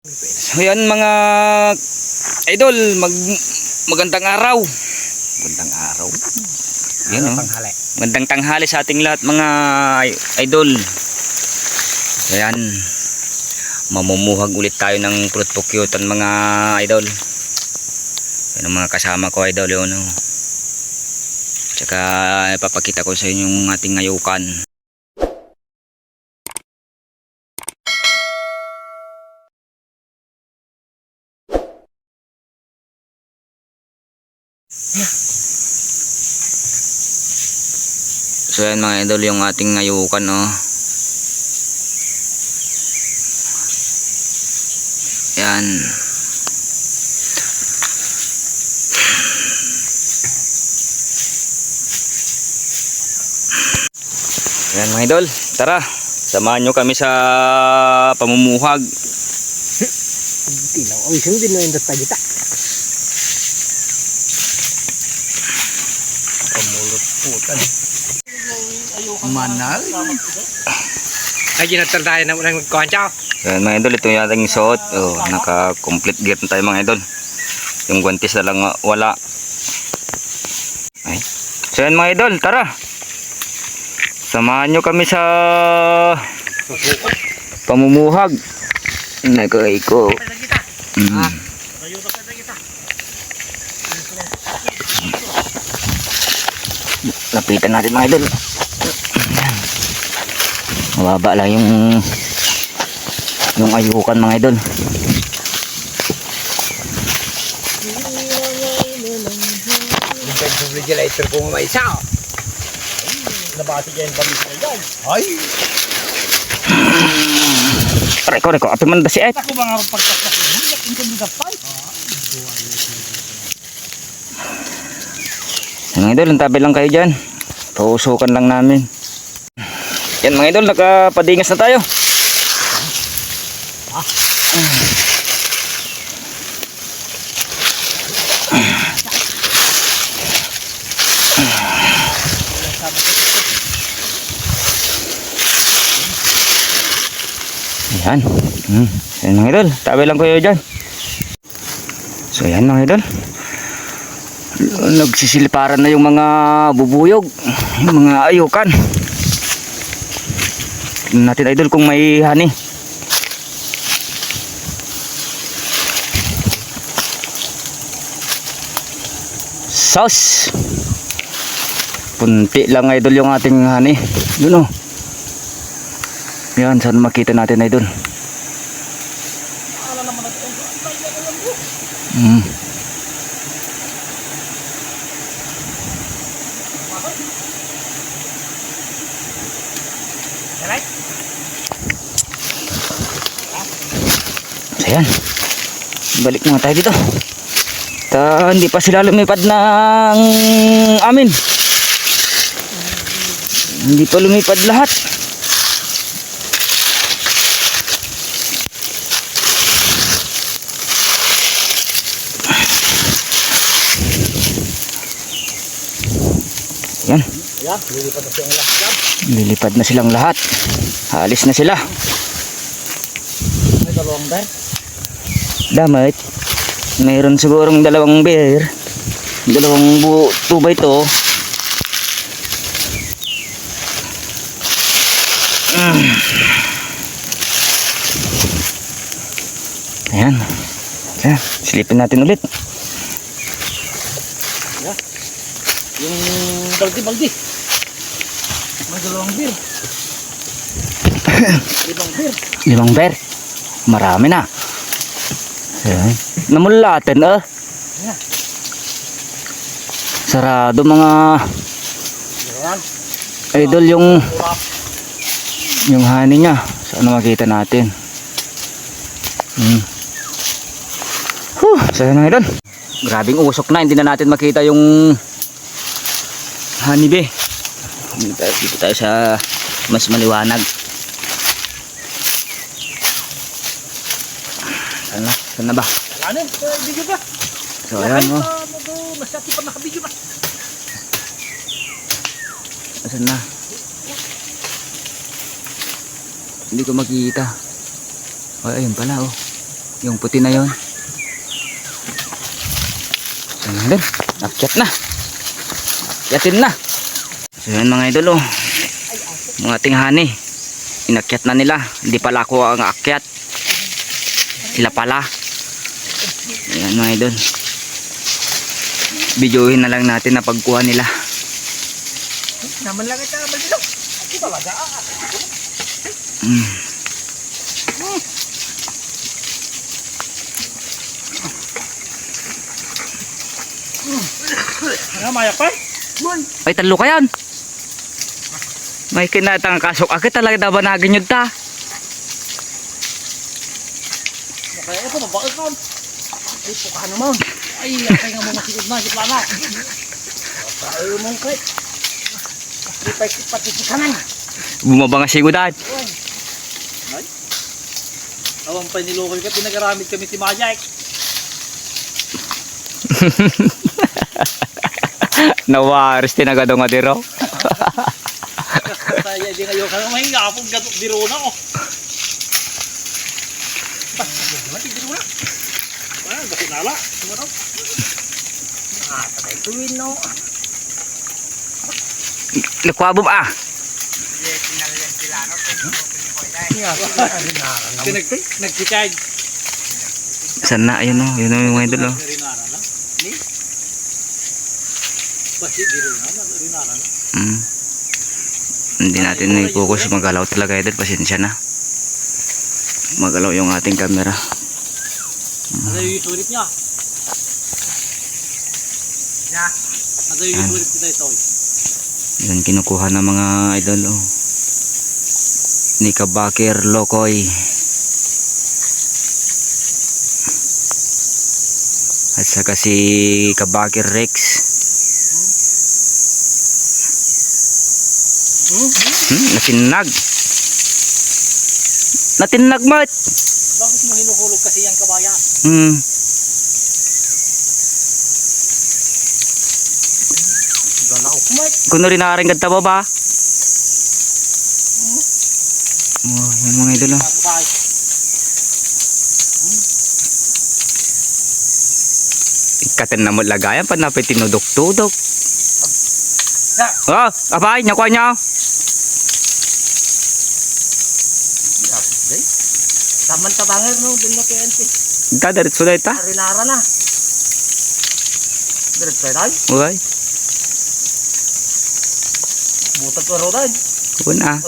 So yan mga idol, magandang araw. Magandang araw. Yan oh. Magandang tanghali sa ating lahat mga idol. Ayan. Mamumuhag ulit tayo ng fruit pukyutan mga idol. Yan ang mga kasama ko idol yun oh. Tsaka ipapakita ko sa inyo yung ating ngayukan. So yan mga idol yung ating ngayukan oh. Yan. Yan mga idol, tara samahan nyo kami sa pamumuhag. Tilaw ang isang din na yung datagita. Pamulot putan. Manal. Ay, ginatral tayo na unang magkuhansaw. Yan mga idol, ito yung ating suot. Oh, naka-complete gear na tayo mga idol. Yung guantes na lang wala. Ay. So yan mga idol, tara. Samahan nyo kami sa pamumuhag. Nag-iko. Lapitan natin mga idol. Mababa lang yung ayukan mga idol. Yung regulator ko may isa. Nabati dyan kami sa yan. Ay! Reko, api man da si Ed. Ako mga pagkakasya. Hindi ko dapay. Mga idol, tabi lang kayo dyan. Pausukan lang namin. Yan mga idol, nakapadingas na tayo. Yan. Yan mga idol, tabi lang kayo dyan. So yan mga idol. Nagsisiliparan na yung mga bubuyog, yung mga ayukan. Tignan natin idol kung may hani. Sauce. Punti lang idol yung ating hani. Yun oh. Yan, saan makita natin idol? Ayan, balik muna tayo dito. Hindi pa sila lumipad ng amin. Hindi pa lumipad lahat. Yan. Lilipad na silang lahat. Alis na sila. May dalawang ber. Damit. Mayroon sigurong dalawang bear. Dalawang tubay to. Ayan. Ayan. Silipin natin ulit. Yung baldi. May dalawang beer. Limang bear. Marami na. Ayan. Namulatin sarado mga idol yung hani niya. Saan makita natin? So yun mga idol, grabing usok na, hindi na natin makita yung honey bee. Dito tayo sa mas maliwanag. Saan na ba? Ano? Video ba? So ayan oh. Masyati pa nakabidyo ba? Saan na? Hindi ko makita. Ay, ayun pala oh. Yung puti na yon. So yun din. Akyat na. Akyatin na. So yun mga idol oh. Mga tinghani. Inakyat na nila. Hindi pala ako ang akyat. Sila pala. Ayan mga idol. Videohin na lang natin na pagkuha nila. Naman lang ito, balilo. Ito talaga. Ano, mayak pa? Ay, talo ka yan. May kinatang kasok. Akit talaga daw na ganyod ta. Kaya ito, mabakit man. Ay, puka naman. Ay, akay nga mo masigod na, si Plana. Ay, mong kait. Di pa pati si kanan. Bumaba nga sigudan. Ay. Awang pa nilukoy ka, pinagaramit kami si Majak. Nawaris tinagado nga diro. Kaya di ngayon ka naman yung gapong gato biro na oh. Mati biro na. Ah, bakit nala? Ano? Ah, patay tuwin no. Nakwabom ah. Nagkikay. Sana ayun oh, yun yung mga idol oh. Basi biro na, rinara na. Hindi natin i-focus, magalaw talaga idol, pasensya na. Magalaw yung ating camera. Ano yung sulit niya? Ya. Ano yung sulit kita ito? Yan kinukuha ng mga idol oh. Ni Kabakir Lokoy. At saka si Kabakir Rex. Natinag. Natinag mat. Bakit mo hinuhulog kasi yung kabayan? Galaw kumat. Kuno rin nakaring ganda ba ba? Oh, yan mga idol oh. Ikatin na mo lagayan pa napay tinudok-tudok. Oh, abay, nakuha niya. Taman tabanger no, din na kaya ente. Dadiretso na ita. Rinara na. Diretso tayo. Uy, Butat ko ro tayo. kuna.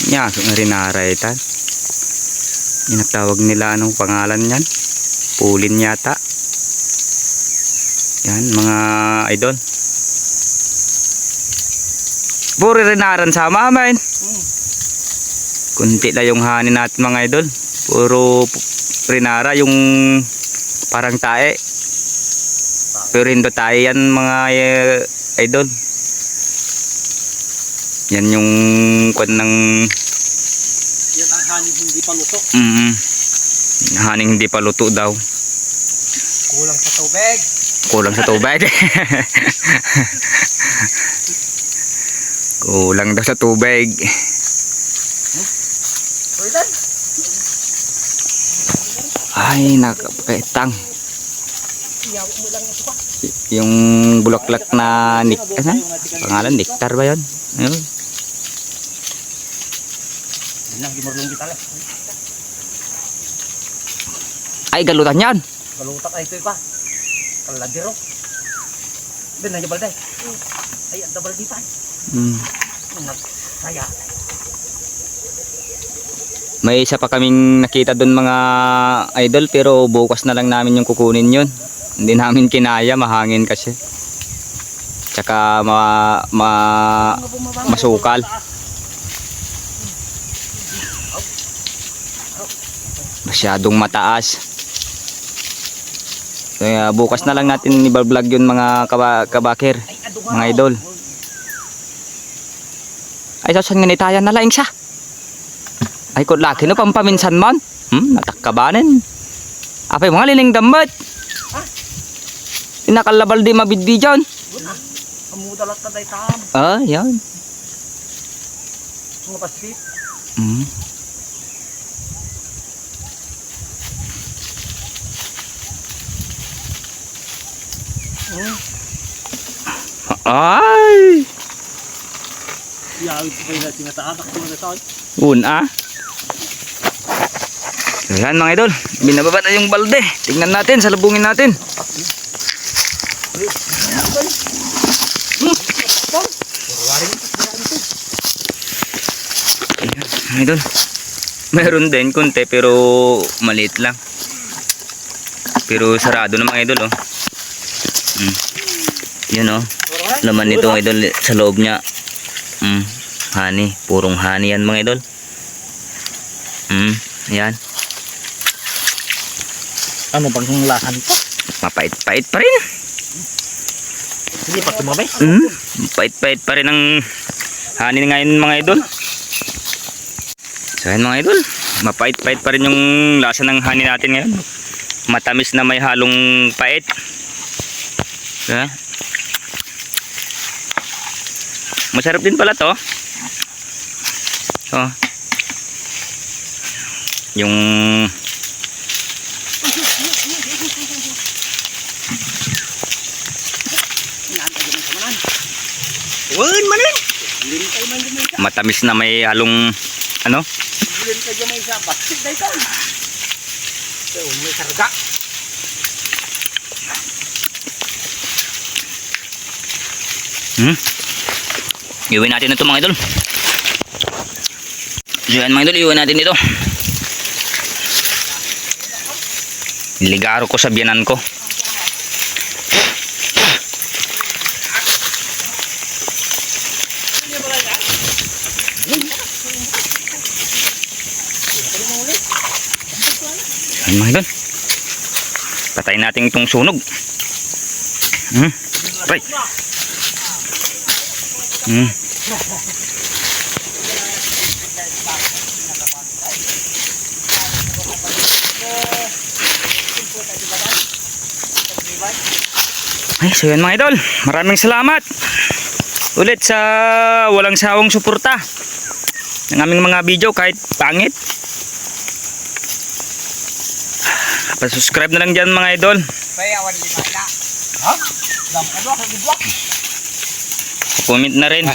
Nya, kung rinara ita. Inatawag nila anong pangalan niyan? Pulin yata. Yan, mga idol. Puro rinaran sama man. Kunti na yung hanin natin mga idol. Puro rinara yung parang tae. Pero hindi tae yan mga idol. Yan yung kwan ng Yan ang hanin hindi pa luto. haning hindi pa luto daw. Kulang sa tubig. Kulang sa tubig. Kulang daw sa tubig. Pwede. Ay, nakapetang. Iyaw mo lang ito pa. Yung bulaklak na pangalan, nectar ba yun? Ayun. Yan lang, gimorlong kita lang. Ay, galutan yan. Malutak ay ito pa. Kaladiro. Ben, nandiyan balde. Ay, ang tabal di pa. Saya. May isa pa kaming nakita doon mga idol, pero bukas na lang namin yung kukunin yun. Hindi namin kinaya, mahangin kasi. Tsaka masukal. Masyadong mataas. Kaya bukas na lang natin i-vlog yun mga kabakir, mga idol. Ay, saan nga nitayan na laing siya? Ay, kung laki no, pampaminsan man. Natakkabanin. Apay, mga liling damit. Inakalabal di mabiddi dyan. Amudalat na tayo tam. Ah, yan. Mga paspit. Mm. Ay! Yawit pa yung tinatatak ko na tayo. Una. Ayan mga idol, binababa na yung balde. Tingnan natin, salubungin natin. Ayan mga idol. Meron din konti pero maliit lang. Pero sarado na mga idol oh. Yun oh. Laman nito mga idol sa loob niya. Honey, purong honey yan mga idol. Yan. Ano bang lakan ito? Mapait-pait pa rin. Hindi pa tumabay. Pait-pait pa rin ang honey ngayon mga idol. So yan mga idol, mapait-pait pa rin yung lasa ng honey natin ngayon. Matamis na may halong pait. Diba? Masarap din pala to. Oh. Yung matamis na may halong ano? May karga. Iuwi natin ito mga idol. So yan mga idol, iuwi natin ito. Ligaro ko sa biyanan ko. Yan mga idol. Patayin natin itong sunog. Right. Ay, so yan mga idol. Maraming salamat ulit sa walang sawang suporta ng aming mga video kahit pangit. Pa-subscribe na lang dyan mga idol. Comment na rin.